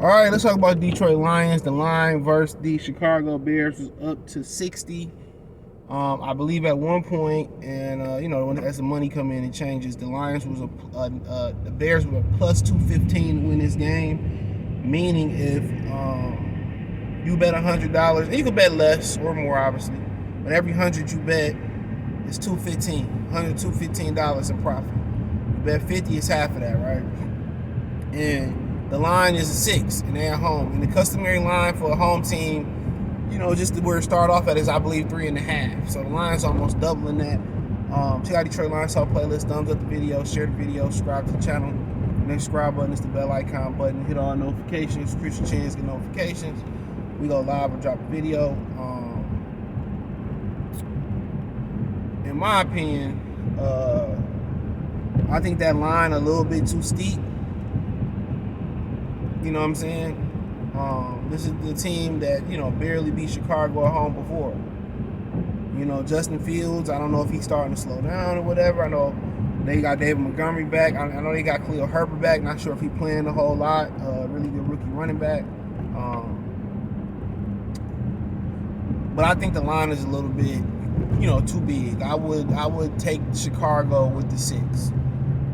All right, let's talk about Detroit Lions. The line versus the Chicago Bears was up to 60. I believe at one point, and as the money come in, it changes. The Lions was the Bears were a plus 215 to win this game, meaning if you bet $100, and you can bet less or more, obviously, but every 100 you bet is $215 in profit. You bet 50 is half of that, right? And the line is a 6, and they're at home. And the customary line for a home team, just where it start off at is, I believe, 3.5. So the line's almost doubling that. Check out Detroit Lions Talk playlist. Thumbs up the video, share the video, subscribe to the channel. The next subscribe button is the bell icon button. Hit all notifications. Increase your chance to get notifications. We go live or drop a video. In my opinion, I think that line a little bit too steep. You know what I'm saying? This is the team that, barely beat Chicago at home before. Justin Fields, I don't know if he's starting to slow down or whatever. I know they got David Montgomery back. I know they got Khalil Herbert back. Not sure if he's playing a whole lot. Really good rookie running back. But I think the line is a little bit, too big. I would take Chicago with the 6.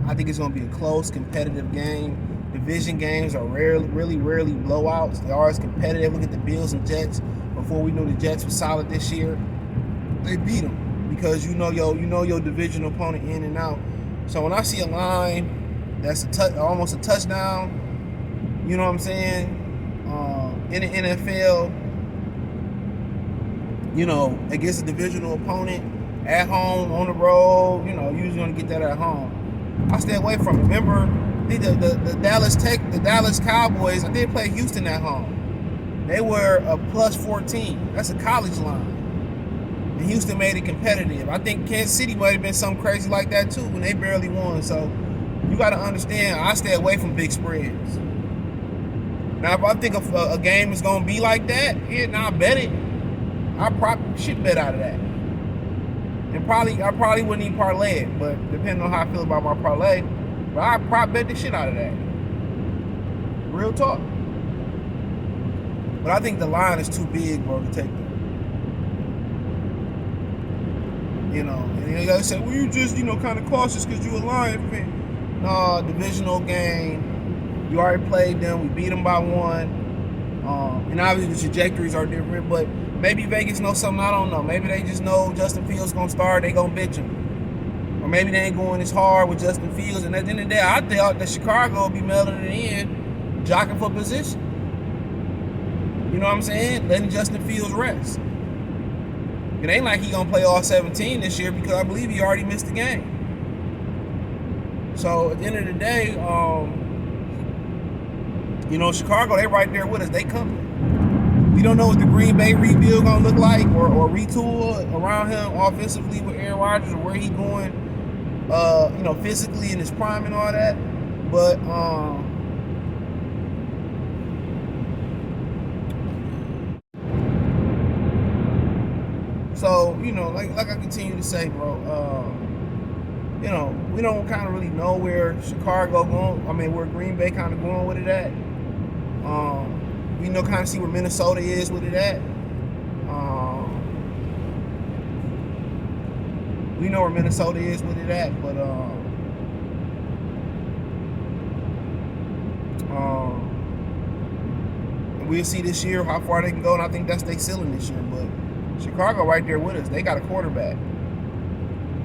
I think it's going to be a close, competitive game. Division games are rarely blowouts. They are as competitive. Look at the Bills and Jets. Before we knew the Jets were solid this year, they beat them because you know your division opponent in and out. So when I see a line that's almost a touchdown, you know what I'm saying, in the NFL, against a divisional opponent at home, on the road, usually going to get that at home. I stay away from it. Remember, the Dallas Cowboys, they played Houston at home. They were a plus 14. That's a college line. And Houston made it competitive. I think Kansas City might have been something crazy like that too when they barely won. So you got to understand, I stay away from big spreads. Now, if I think a game is going to be like that, I bet it. I probably should bet out of that. And I probably wouldn't even parlay it, but depending on how I feel about my parlay, but I probably bet the shit out of that. Real talk. But I think the line is too big, bro, to take them. And you guys say, well, you just, kind of cautious because you a Lion fan. No, divisional game. You already played them. We beat them by 1. And obviously the trajectories are different, but maybe Vegas knows something I don't know. Maybe they just know Justin Fields going to start. They going to bitch him. Or maybe they ain't going as hard with Justin Fields. And at the end of the day, I thought that Chicago will be mailing it in, jockeying for position. You know what I'm saying? Letting Justin Fields rest. It ain't like he going to play all 17 this year because I believe he already missed the game. So at the end of the day, Chicago, they right there with us. They coming. We don't know what the Green Bay rebuild going to look like or retool around him offensively with Aaron Rodgers or where he going. Physically in his prime and all that. But, so, like I continue to say, bro, we don't kind of really know where Chicago going. Where Green Bay kind of going with it at. We kind of see where Minnesota is with it at. We know where Minnesota is with it at, but we'll see this year how far they can go, and I think that's their ceiling this year. But Chicago right there with us. They got a quarterback,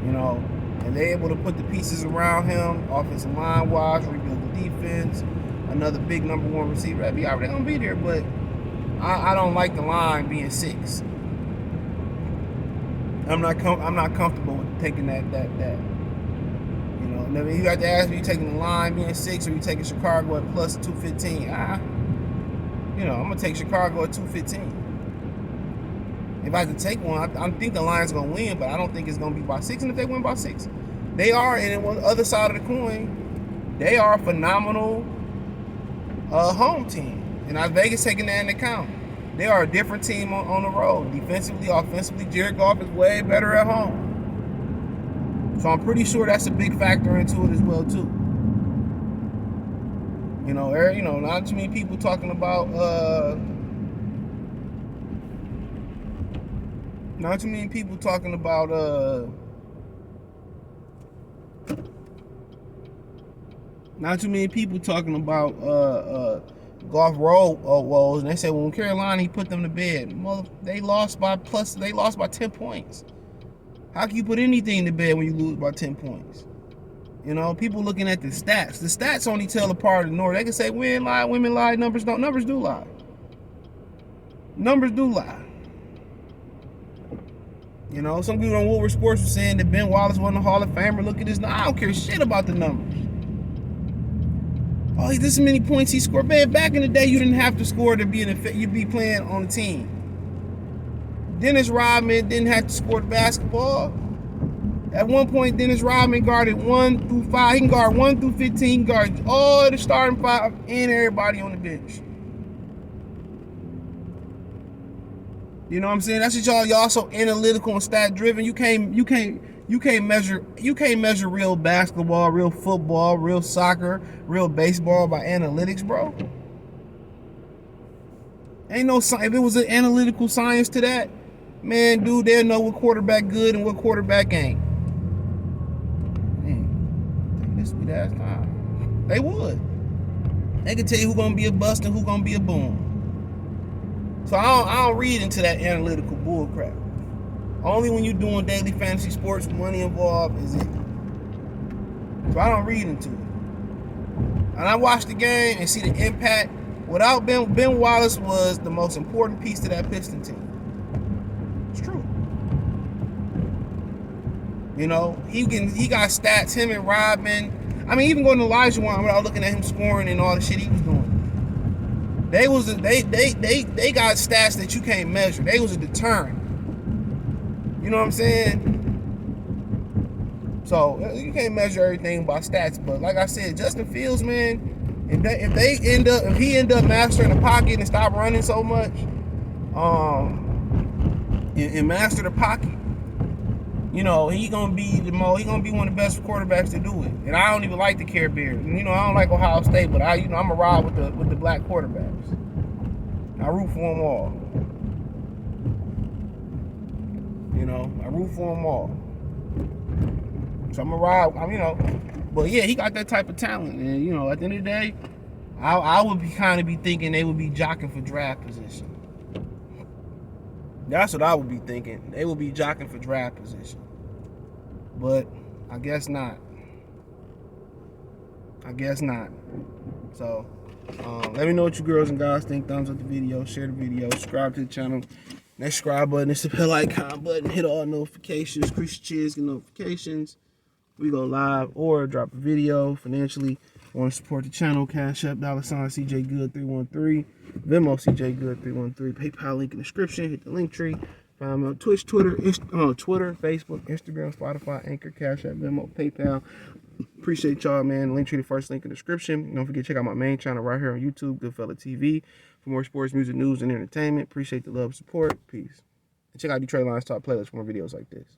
and they're able to put the pieces around him, offensive line wise, rebuild the defense, another big number 1 receiver. They're gonna be there, but I don't like the line being 6. I'm not comfortable with taking that. And you got to ask me, you taking the line being 6 or you taking Chicago at plus 215? I'm gonna take Chicago at 215. If I could take one, I think the Lions gonna win, but I don't think it's gonna be by 6. And if they win by 6, they are. And on the other side of the coin, they are a phenomenal home team. And Vegas taking that into account. They are a different team on the road. Defensively, offensively, Jared Goff is way better at home. So I'm pretty sure that's a big factor into it as well, too. Not too many people talking about not too many people talking about golf roll woes, and they said when Carolina he put them to bed. They lost by 10 points. How can you put anything to bed when you lose by 10 points? People looking at the stats. The stats only tell a part of the North. They can say men lie, women lie, numbers don't. Numbers do lie. Numbers do lie. Some people on Woodward Sports were saying that Ben Wallace wasn't a Hall of Famer. Look at this. I don't care shit about the numbers. Oh, this is many points he scored. Man, back in the day, you didn't have to score to be you'd be playing on the team. Dennis Rodman didn't have to score the basketball. At one point, Dennis Rodman guarded 1 through 5. He can guard 1 through 15. He can guard all the starting 5 and everybody on the bench. You know what I'm saying? That's what y'all so analytical and stat driven. You can't measure real basketball, real football, real soccer, real baseball by analytics, bro. Ain't no science. If it was an analytical science to that, man, dude, they'll know what quarterback good and what quarterback ain't. Man, this sweet ass time. They would. They can tell you who's gonna be a bust and who's gonna be a boom. So I don't read into that analytical bullcrap. Only when you're doing daily fantasy sports, money involved is it. So I don't read into it. And I watch the game and see the impact. Without Ben Wallace was the most important piece to that Piston team. It's true. He got stats. Him and Rodman. I mean, even going to Elijah Wan without looking at him scoring and all the shit he was doing. They got stats that you can't measure. They was a deterrent. You know what I'm saying? So you can't measure everything by stats, but like I said, Justin Fields, man, if he end up mastering the pocket and stop running so much, and master the pocket, he gonna be one of the best quarterbacks to do it. And I don't even like the Care Bears. I don't like Ohio State, but I'm a ride with the black quarterbacks. I root for them all. I root for them all. So I'm a ride. But yeah, he got that type of talent, and at the end of the day, I would be thinking they would be jockeying for draft position. That's what I would be thinking. They would be jockeying for draft position. But I guess not. So let me know what you girls and guys think. Thumbs up the video, share the video, subscribe to the channel. Next subscribe button, it's the bell icon button. Hit all notifications. Increase your cheers, get notifications. We go live or drop a video financially. Want to support the channel? Cash App, $CJ Good 313, Venmo CJ Good 313, PayPal link in the description. Hit the link tree. Find me on Twitch, Twitter, Facebook, Instagram, Spotify, Anchor, Cash App, Venmo, PayPal. Appreciate y'all, man. Link tree, the first link in the description. Don't forget to check out my main channel right here on YouTube, Goodfella TV, for more sports, music, news, and entertainment. Appreciate the love and support. Peace. And check out Detroit Lions Top playlist for more videos like this.